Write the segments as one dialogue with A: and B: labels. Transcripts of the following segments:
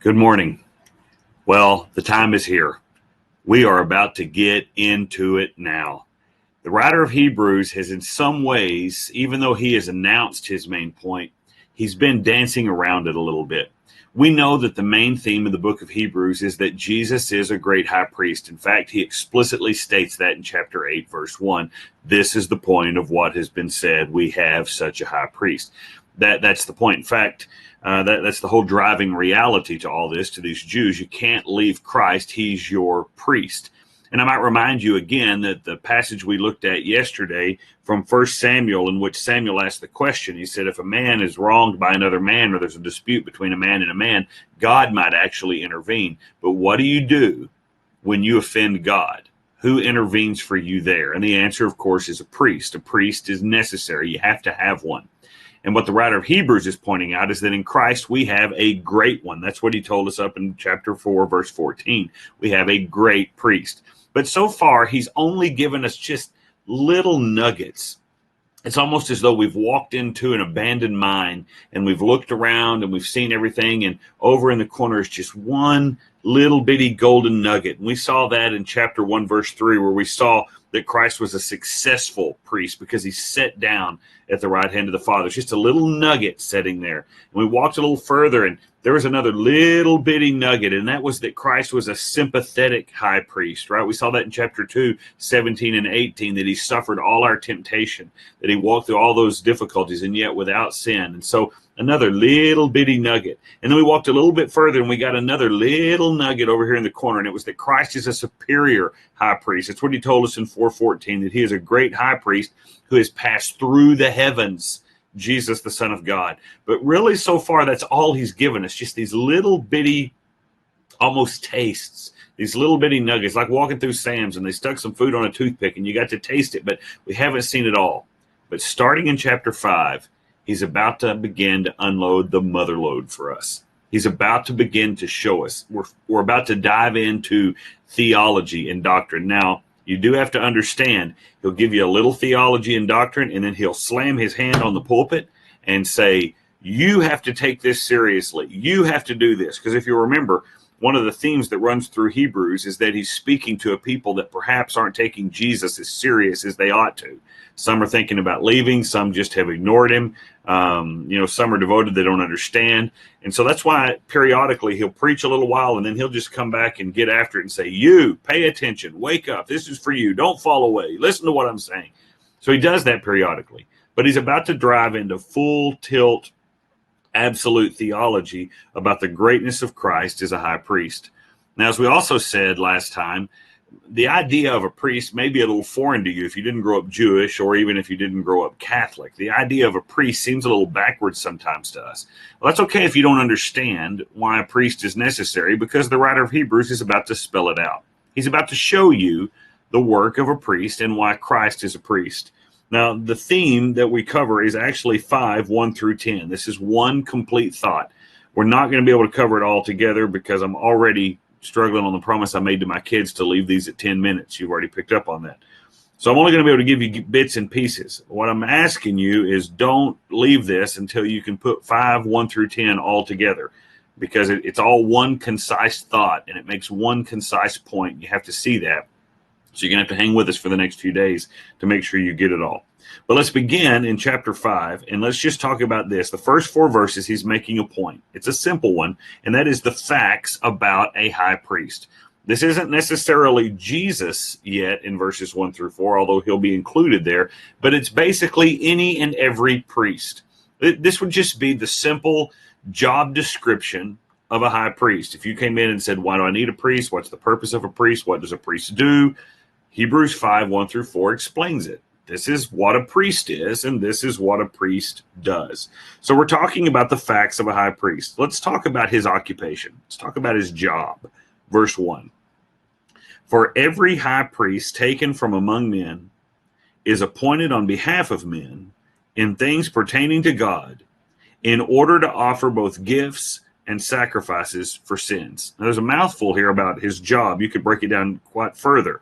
A: Good morning. Well, the time is here. We are about to get into it now. The writer of Hebrews has in some ways, even though he has announced his main point, he's been dancing around it a little bit. We know that the main theme of the book of Hebrews is that Jesus is a great high priest. In fact, he explicitly states that in chapter 8, verse 1. This is the point of what has been said. We have such a high priest. That's the point. In fact, that's the whole driving reality to all this, to these Jews. You can't leave Christ. He's your priest. And I might remind you again that the passage we looked at yesterday from 1 Samuel, in which Samuel asked the question, he said, if a man is wronged by another man, or there's a dispute between a man and a man, God might actually intervene. But what do you do when you offend God? Who intervenes for you there? And the answer, of course, is a priest. A priest is necessary. You have to have one. And what the writer of Hebrews is pointing out is that in Christ we have a great one. That's what he told us up in chapter 4, verse 14. We have a great priest. But so far, he's only given us just little nuggets. It's almost as though we've walked into an abandoned mine and we've looked around and we've seen everything, and over in the corner is just one little bitty golden nugget. And we saw that in chapter 1, verse 3, where we saw that Christ was a successful priest because he sat down at the right hand of the Father. It's just a little nugget sitting there. And we walked a little further, and there was another little bitty nugget, and that was that Christ was a sympathetic high priest, right? We saw that in chapter 2, 17 and 18, that he suffered all our temptation, that he walked through all those difficulties, and yet without sin. And so another little bitty nugget. And then we walked a little bit further, and we got another little nugget over here in the corner, and it was that Christ is a superior high priest. That's what he told us in 4:14, that he is a great high priest who has passed through the heavens, Jesus, the Son of God. But really, so far, that's all he's given us, just these little bitty, almost tastes, these little bitty nuggets, like walking through Sam's, and they stuck some food on a toothpick, and you got to taste it, but we haven't seen it all. But starting in chapter 5, he's about to begin to unload the mother load for us. He's about to begin to show us. We're about to dive into theology and doctrine. Now, you do have to understand, he'll give you a little theology and doctrine, and then he'll slam his hand on the pulpit and say, you have to take this seriously. You have to do this. Because if you remember, one of the themes that runs through Hebrews is that he's speaking to a people that perhaps aren't taking Jesus as serious as they ought to. Some are thinking about leaving. Some just have ignored him. Some are devoted. They don't understand. And so that's why periodically he'll preach a little while, and then he'll just come back and get after it and say, you, pay attention, wake up. This is for you. Don't fall away. Listen to what I'm saying. So he does that periodically. But he's about to drive into full tilt, absolute theology about the greatness of Christ as a high priest. Now, as we also said last time, the idea of a priest may be a little foreign to you if you didn't grow up Jewish, or even if you didn't grow up Catholic. The idea of a priest seems a little backwards sometimes to us. Well, that's okay if you don't understand why a priest is necessary, because the writer of Hebrews is about to spell it out. He's about to show you the work of a priest and why Christ is a priest. Now, the theme that we cover is actually 5, 1 through 10. This is one complete thought. We're not going to be able to cover it all together because I'm already struggling on the promise I made to my kids to leave these at 10 minutes. You've already picked up on that. So I'm only going to be able to give you bits and pieces. What I'm asking you is don't leave this until you can put 5, 1 through 10 all together, because it's all one concise thought and it makes one concise point. You have to see that. So you're going to have to hang with us for the next few days to make sure you get it all. But let's begin in chapter 5, and let's just talk about this. The first 4 verses, he's making a point. It's a simple one, and that is the facts about a high priest. This isn't necessarily Jesus yet in verses 1 through 4, although he'll be included there, but it's basically any and every priest. This would just be the simple job description of a high priest. If you came in and said, why do I need a priest? What's the purpose of a priest? What does a priest do? Hebrews 5, 1 through 4 explains it. This is what a priest is, and this is what a priest does. So we're talking about the facts of a high priest. Let's talk about his occupation. Let's talk about his job. Verse 1. For every high priest taken from among men is appointed on behalf of men in things pertaining to God, in order to offer both gifts and sacrifices for sins. Now, there's a mouthful here about his job. You could break it down quite further.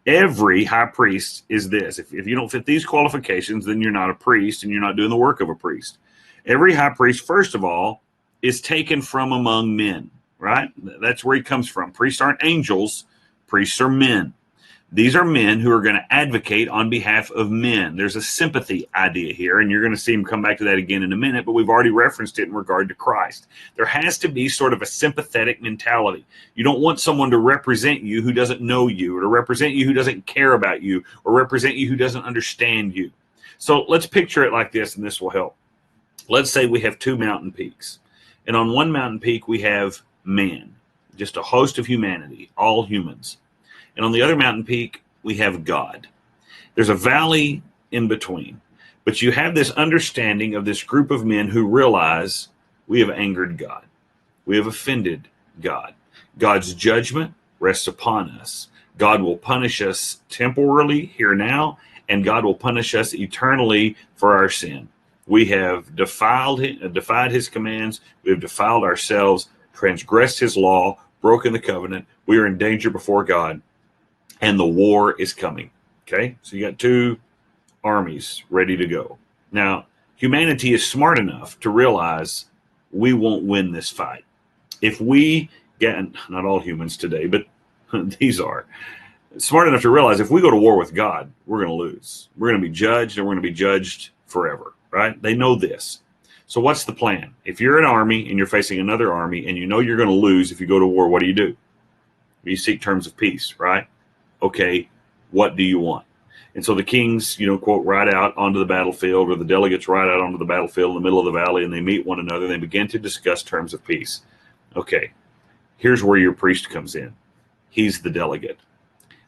A: Every high priest is this. If you don't fit these qualifications, then you're not a priest and you're not doing the work of a priest. Every high priest, first of all, is taken from among men. right? That's where he comes from. Priests aren't angels. Priests are men. These are men who are going to advocate on behalf of men. There's a sympathy idea here, and you're going to see him come back to that again in a minute, but we've already referenced it in regard to Christ. There has to be sort of a sympathetic mentality. You don't want someone to represent you who doesn't know you, or to represent you who doesn't care about you, or represent you who doesn't understand you. So let's picture it like this, and this will help. Let's say we have two mountain peaks, and on one mountain peak we have man, just a host of humanity, all humans. And on the other mountain peak, we have God. There's a valley in between. But you have this understanding of this group of men who realize we have angered God. We have offended God. God's judgment rests upon us. God will punish us temporarily here now, and God will punish us eternally for our sin. We have defied his commands. We have defiled ourselves, transgressed his law, broken the covenant. We are in danger before God. And the war is coming. Okay, so you got two armies ready to go. Now, humanity is smart enough to realize we won't win this fight. If we get, not all humans today, but these are smart enough to realize if we go to war with God, we're going to lose. We're going to be judged, and we're going to be judged forever, right? They know this. So what's the plan? If you're an army and you're facing another army and you know you're going to lose if you go to war, what do? You seek terms of peace, right? Okay, what do you want? And so the kings, quote, ride out onto the battlefield, or the delegates ride out onto the battlefield in the middle of the valley, and they meet one another, and they begin to discuss terms of peace. Okay, here's where your priest comes in. He's the delegate.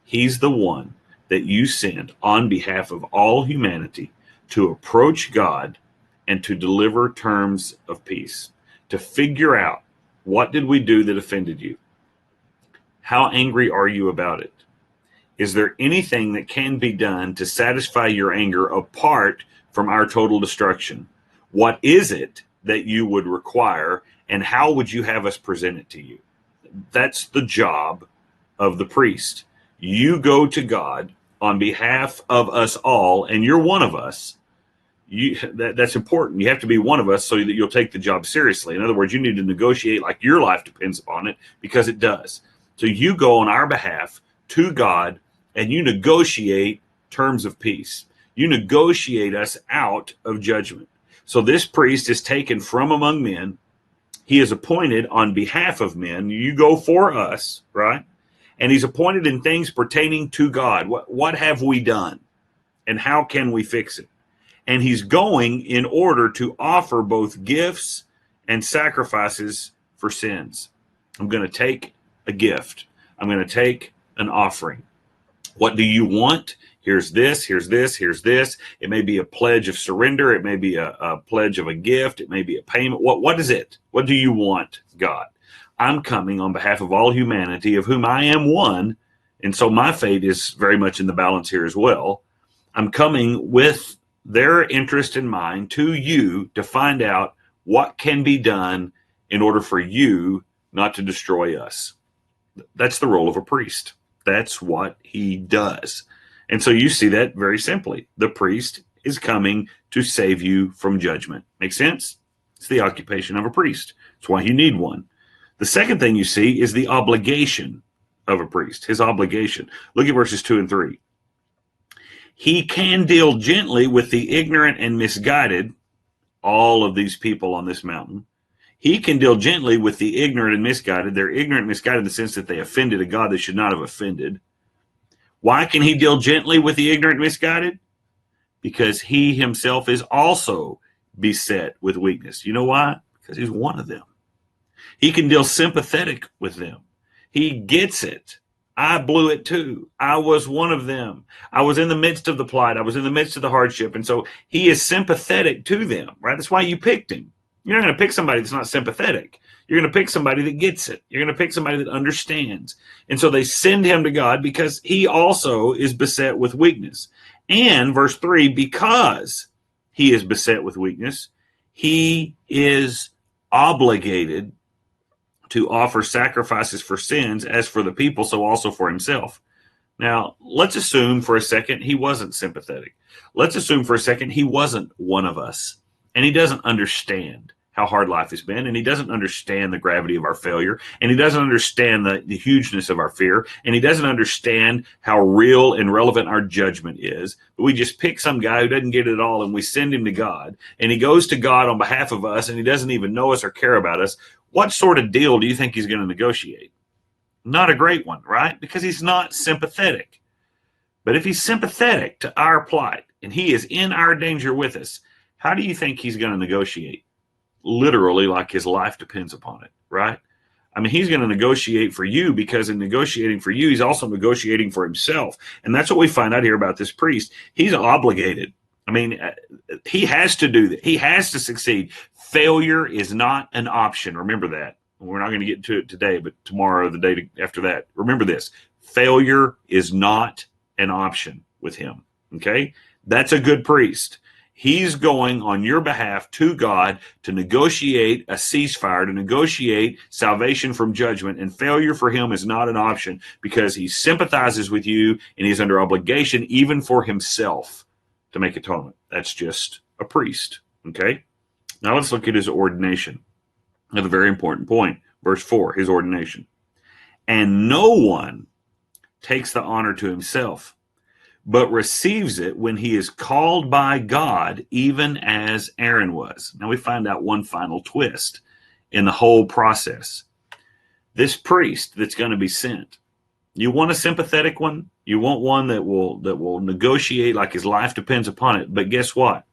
A: He's the one that you send on behalf of all humanity to approach God and to deliver terms of peace, to figure out, what did we do that offended you? How angry are you about it? Is there anything that can be done to satisfy your anger apart from our total destruction? What is it that you would require, and how would you have us present it to you? That's the job of the priest. You go to God on behalf of us all, and you're one of us. That's important. You have to be one of us so that you'll take the job seriously. In other words, you need to negotiate like your life depends upon it, because it does. So you go on our behalf to God, and you negotiate terms of peace. You negotiate us out of judgment. So this priest is taken from among men. He is appointed on behalf of men. You go for us, right? And he's appointed in things pertaining to God. What have we done? And how can we fix it? And he's going in order to offer both gifts and sacrifices for sins. I'm going to take a gift. I'm going to take an offering. What do you want? Here's this, here's this, here's this. It may be a pledge of surrender. It may be a pledge of a gift. It may be a payment. What is it? What do you want, God? I'm coming on behalf of all humanity, of whom I am one. And so my fate is very much in the balance here as well. I'm coming with their interest in mind to you to find out what can be done in order for you not to destroy us. That's the role of a priest. That's what he does. And so you see that very simply. The priest is coming to save you from judgment. Make sense? It's the occupation of a priest. That's why you need one. The second thing you see is the obligation of a priest, his obligation. Look at verses 2 and 3. He can deal gently with the ignorant and misguided, all of these people on this mountain. He can deal gently with the ignorant and misguided. They're ignorant and misguided in the sense that they offended a God they should not have offended. Why can he deal gently with the ignorant and misguided? Because he himself is also beset with weakness. You know why? Because he's one of them. He can deal sympathetic with them. He gets it. I blew it too. I was one of them. I was in the midst of the plight. I was in the midst of the hardship. And so he is sympathetic to them, right? That's why you picked him. You're not going to pick somebody that's not sympathetic. You're going to pick somebody that gets it. You're going to pick somebody that understands. And so they send him to God because he also is beset with weakness. And verse 3, because he is beset with weakness, he is obligated to offer sacrifices for sins, as for the people, so also for himself. Now, let's assume for a second he wasn't sympathetic. Let's assume for a second he wasn't one of us, and he doesn't understand. how hard life has been, and he doesn't understand the gravity of our failure, and he doesn't understand the hugeness of our fear, and he doesn't understand how real and relevant our judgment is. But we just pick some guy who doesn't get it at all, and we send him to God, and he goes to God on behalf of us, and he doesn't even know us or care about us. What sort of deal do you think he's going to negotiate? Not a great one, right? Because he's not sympathetic. But if he's sympathetic to our plight, and he is in our danger with us, how do you think he's going to negotiate? Literally, like his life depends upon it, right? I mean, he's going to negotiate for you, because in negotiating for you, he's also negotiating for himself. And that's what we find out here about this priest. He's obligated. I mean, he has to do that. He has to succeed. Failure is not an option. Remember that. We're not going to get to it today, but tomorrow, the day after that. Remember this. Failure is not an option with him, okay? That's a good priest. He's going on your behalf to God to negotiate a ceasefire, to negotiate salvation from judgment. And failure for him is not an option, because he sympathizes with you and he's under obligation even for himself to make atonement. That's just a priest. Okay. Now let's look at his ordination. Another very important point. Verse 4, his ordination. And no one takes the honor to himself, but receives it when he is called by God, even as Aaron was. Now we find out one final twist in the whole process. This priest that's going to be sent, you want a sympathetic one? You want one that will negotiate like his life depends upon it. But guess what?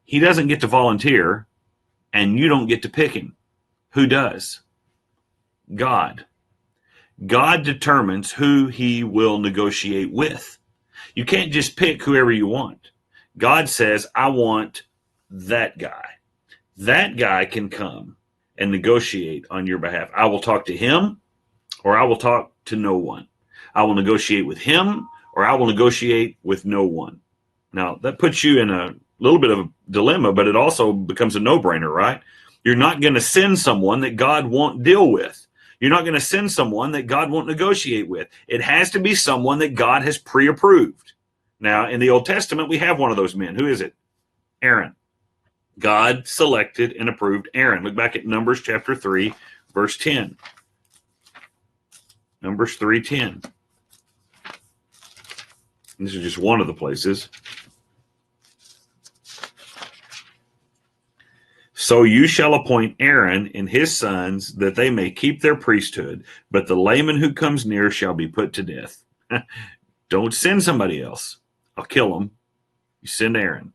A: He doesn't get to volunteer, and you don't get to pick him. Who does? God. God determines who he will negotiate with. You can't just pick whoever you want. God says, I want that guy. That guy can come and negotiate on your behalf. I will talk to him, or I will talk to no one. I will negotiate with him, or I will negotiate with no one. Now, that puts you in a little bit of a dilemma, but it also becomes a no-brainer, right? You're not going to send someone that God won't deal with. You're not going to send someone that God won't negotiate with. It has to be someone that God has pre-approved. Now, in the Old Testament, we have one of those men. Who is it? Aaron. God selected and approved Aaron. Look back at Numbers chapter 3, verse 10. Numbers 3:10. This is just one of the places. So you shall appoint Aaron and his sons, that they may keep their priesthood, but the layman who comes near shall be put to death. Don't send somebody else. I'll kill them. You send Aaron.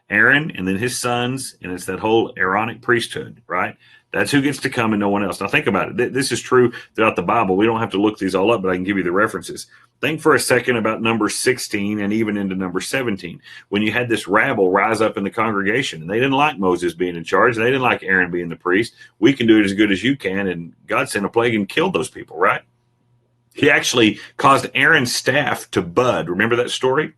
A: Aaron and then his sons, and it's that whole Aaronic priesthood, right? That's who gets to come and no one else. Now think about it. This is true throughout the Bible. We don't have to look these all up, but I can give you the references. Think for a second about number 16 and even into number 17, when you had this rabble rise up in the congregation, and they didn't like Moses being in charge. And they didn't like Aaron being the priest. We can do it as good as you can. And God sent a plague and killed those people, right? He actually caused Aaron's staff to bud. Remember that story?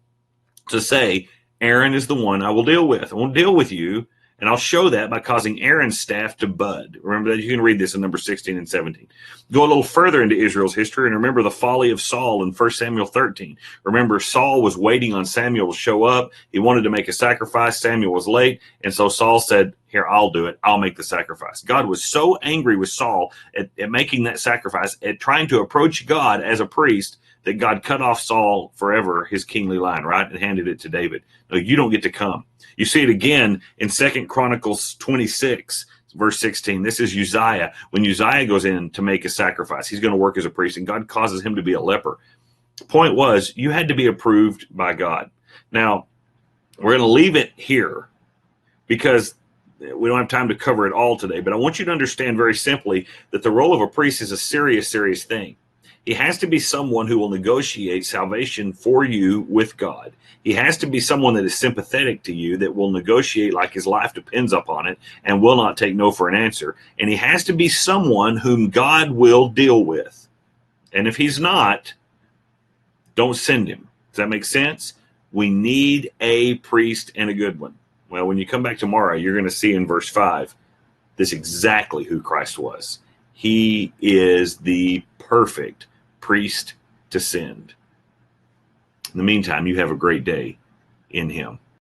A: To say, Aaron is the one I will deal with. I won't deal with you. And I'll show that by causing Aaron's staff to bud. Remember that. You can read this in number 16 and 17. Go a little further into Israel's history and remember the folly of Saul in 1 Samuel 13. Remember, Saul was waiting on Samuel to show up. He wanted to make a sacrifice. Samuel was late. And so Saul said, here, I'll do it. I'll make the sacrifice. God was so angry with Saul at making that sacrifice, at trying to approach God as a priest, that God cut off Saul forever, his kingly line, right? And handed it to David. No, you don't get to come. You see it again in 2 Chronicles 26, verse 16. This is Uzziah. When Uzziah goes in to make a sacrifice, he's going to work as a priest, and God causes him to be a leper. The point was, you had to be approved by God. Now, we're going to leave it here because we don't have time to cover it all today, but I want you to understand very simply that the role of a priest is a serious, serious thing. He has to be someone who will negotiate salvation for you with God. He has to be someone that is sympathetic to you, that will negotiate like his life depends upon it and will not take no for an answer. And he has to be someone whom God will deal with. And if he's not, don't send him. Does that make sense? We need a priest and a good one. Well, when you come back tomorrow, you're going to see in verse 5, this exactly who Christ was. He is the perfect priest to send. In the meantime, you have a great day in him.